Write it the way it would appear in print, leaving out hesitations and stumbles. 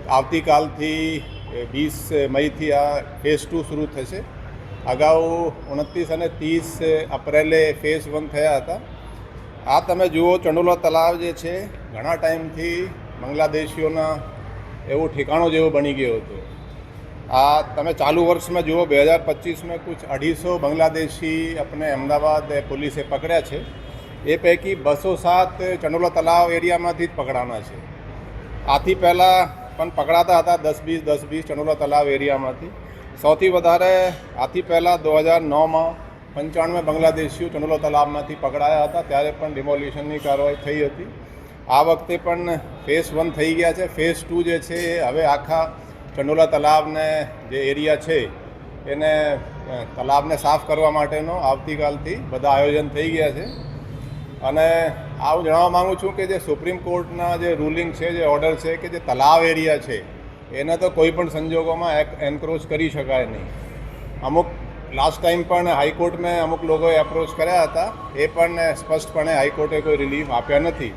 આવતીકાલથી 20 મઈથી આ ફેઝ 2 શરૂ થશે. અગાઉ 29 અને 30 એપ્રિલે ફેઝ 1 થયા હતા. આ તમે જુઓ, ચંડોલા તળાવ જે છે ઘણા ટાઈમથી બાંગ્લાદેશીઓના એવું ઠેકાણું જેવું બની ગયું હતું. આ તમે ચાલુ વર્ષમાં જુઓ, 2025 કુછ 250 બાંગ્લાદેશી આપણે અમદાવાદ પોલીસે પકડ્યા છે. એ પૈકી 207 ચંડોલા તળાવ એરિયામાંથી જ પકડાના છે. આથી પહેલાં પણ પકડાતા હતા 10-20 ચંડોલા તળાવ એરિયામાંથી. સૌથી વધારે આથી પહેલાં 2009માં 95 બાંગ્લાદેશીઓ ચંડોલા તળાવમાંથી પકડાયા હતા. ત્યારે પણ ડિમોલિશનની કાર્યવાહી થઈ હતી. આ વખતે પણ ફેઝ 1 થઈ ગયા છે. ફેઝ 2 જે છે એ હવે આખા ચંડોલા તળાવને જે એરિયા છે એને તળાવને સાફ કરવા માટેનો આવતીકાલથી બધા આયોજન થઈ ગયા છે. અને આવું જણાવવા માગું છું કે જે સુપ્રીમ કોર્ટના જે રૂલિંગ છે, જે ઓર્ડર છે કે જે તળાવ એરિયા છે એને તો કોઈ પણ સંજોગોમાં એન્ક્રોચ કરી શકાય નહીં. અમુક લાસ્ટ ટાઈમ પણ હાઈકોર્ટમાં અમુક લોકોએ એપ્રોચ કર્યા હતા. એ પણ સ્પષ્ટપણે હાઈકોર્ટે કોઈ રિલીફ આપ્યા નથી.